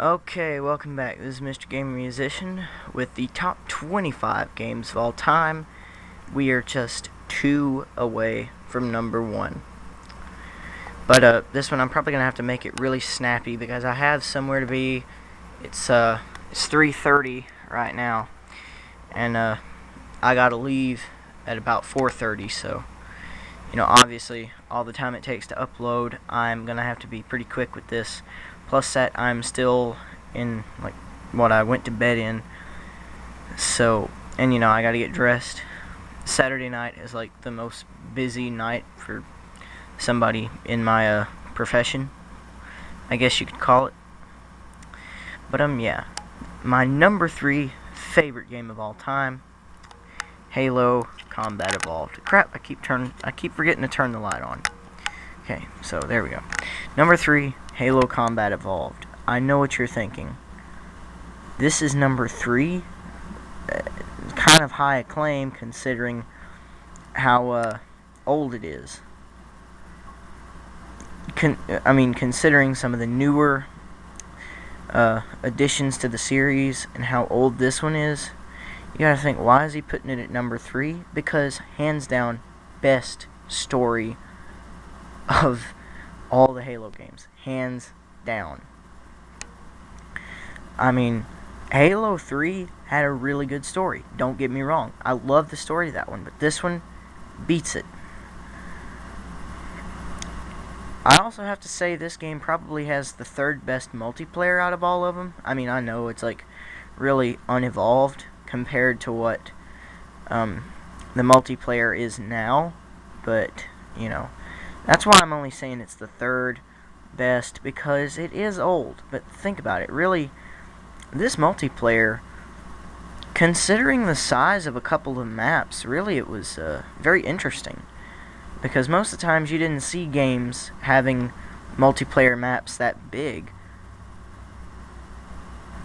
Okay, welcome back. This is Mr. Gamer Musician with the top 25 games of all time. We are just 2 away from number 1. But this one I'm probably going to have to make it really snappy because I have somewhere to be. It's 3:30 right now. And I got to leave at about 4:30, so obviously all the time it takes to upload, I'm going to have to be pretty quick with this. Plus that I'm still in, like, what I went to bed in. So, and I gotta get dressed. Saturday night is, like, the most busy night for somebody in my profession, I guess you could call it. But, yeah. My number 3 favorite game of all time, Halo Combat Evolved. Crap, I keep forgetting to turn the light on. Okay, so there we go. Number 3, Halo Combat Evolved. I know what you're thinking. This is number 3. Kind of high acclaim considering how old it is. Considering some of the newer additions to the series and how old this one is, you gotta think, why is he putting it at number 3? Because, hands down, best story of all the Halo games. Hands down. Halo 3 had a really good story. Don't get me wrong. I love the story of that one, but this one beats it. I also have to say this game probably has the third best multiplayer out of all of them. I know it's like really unevolved compared to what the multiplayer is now, but that's why I'm only saying it's the third best, because it is old. But think about it, really, this multiplayer, considering the size of a couple of maps, really it was very interesting. Because most of the times you didn't see games having multiplayer maps that big,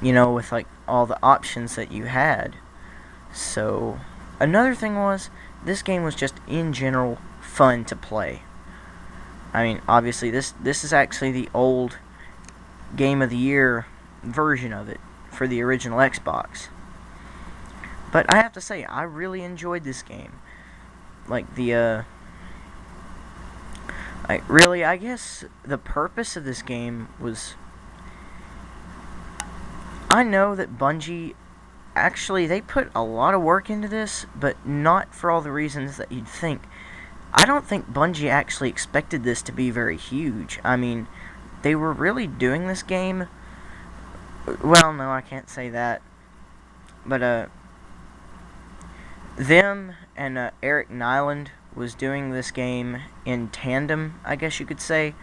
with like all the options that you had. So, another thing was, this game was just in general fun to play. Obviously this is actually the old Game of the Year version of it for the original Xbox. But I have to say, I really enjoyed this game. Like, I guess the purpose of this game was, I know that Bungie, actually, they put a lot of work into this, but not for all the reasons that you'd think. I don't think Bungie actually expected this to be very huge. They were really doing this game. Well, no, I can't say that. But, them and Eric Nyland was doing this game in tandem, I guess you could say.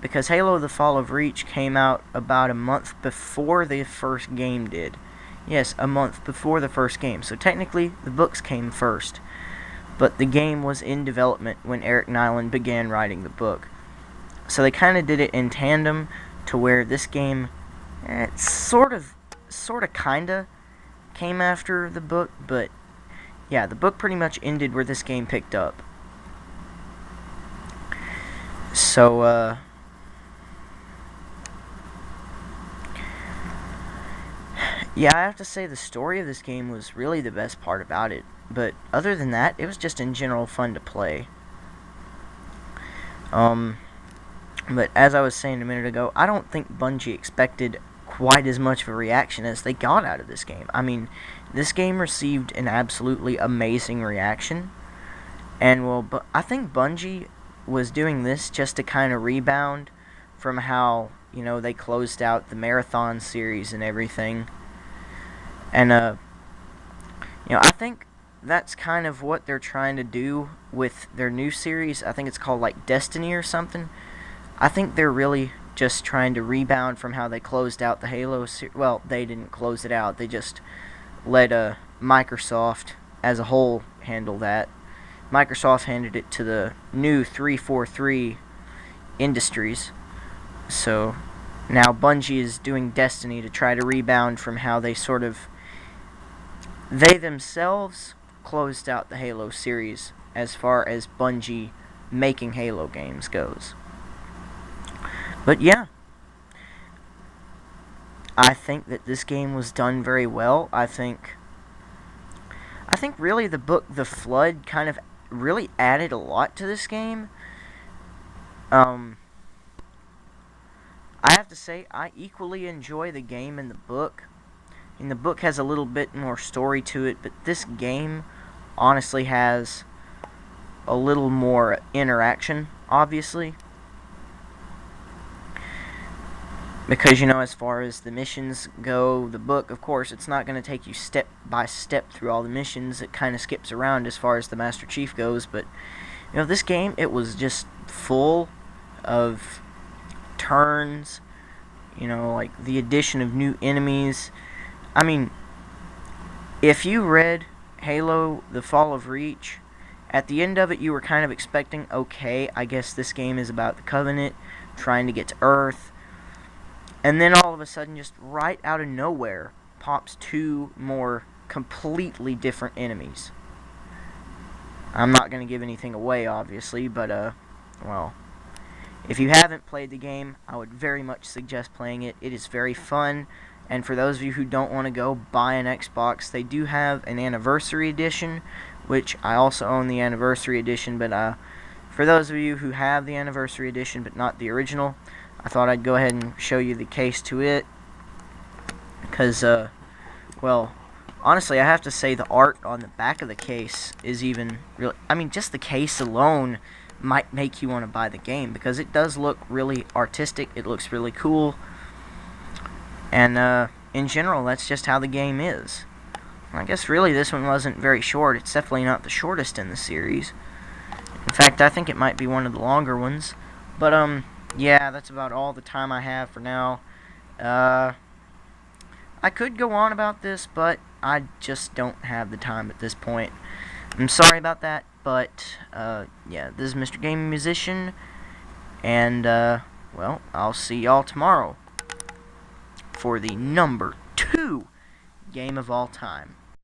Because Halo the Fall of Reach came out about a month before the first game did. Yes, a month before the first game. So technically, the books came first. But the game was in development when Eric Nyland began writing the book. So they kind of did it in tandem to where this game, sort of, kinda came after the book, but yeah, the book pretty much ended where this game picked up. So, yeah, I have to say the story of this game was really the best part about it. But other than that, it was just in general fun to play. But as I was saying a minute ago, I don't think Bungie expected quite as much of a reaction as they got out of this game. This game received an absolutely amazing reaction. And, but I think Bungie was doing this just to kind of rebound from how, they closed out the Marathon series and everything. And, I think that's kind of what they're trying to do with their new series. I think it's called, like, Destiny or something. I think they're really just trying to rebound from how they closed out the Halo series. Well, they didn't close it out. They just let Microsoft as a whole handle that. Microsoft handed it to the new 343 Industries. So now Bungie is doing Destiny to try to rebound from how they themselves closed out the Halo series as far as Bungie making Halo games goes. But yeah, I think that this game was done very well. I think really the book The Flood kind of really added a lot to this game. I have to say, I equally enjoy the game and the book. And the book has a little bit more story to it, but this game honestly has a little more interaction, obviously. Because, you know, as far as the missions go, the book, of course, it's not going to take you step by step through all the missions. It kind of skips around as far as the Master Chief goes. But, you know, this game, it was just full of turns, you know, like the addition of new enemies. I mean, if you read Halo: The Fall of Reach, at the end of it you were kind of expecting, okay, I guess this game is about the Covenant trying to get to Earth. And then all of a sudden, just right out of nowhere, pops two more completely different enemies. I'm not going to give anything away, obviously, but, well, if you haven't played the game, I would very much suggest playing it. It is very fun, and for those of you who don't want to go buy an Xbox, they do have an Anniversary Edition, which I also own the Anniversary Edition, but for those of you who have the Anniversary Edition but not the original, I thought I'd go ahead and show you the case to it, because, well, honestly, I have to say the art on the back of the case is even really, I mean, just the case alone might make you want to buy the game, because it does look really artistic, it looks really cool, and in general, that's just how the game is. I guess really this one wasn't very short. It's definitely not the shortest in the series. In fact, I think it might be one of the longer ones, but yeah, that's about all the time I have for now. I could go on about this, but I just don't have the time at this point. I'm sorry about that, but, yeah, this is Mr. Gaming Musician, and, well, I'll see y'all tomorrow for the number 2 game of all time.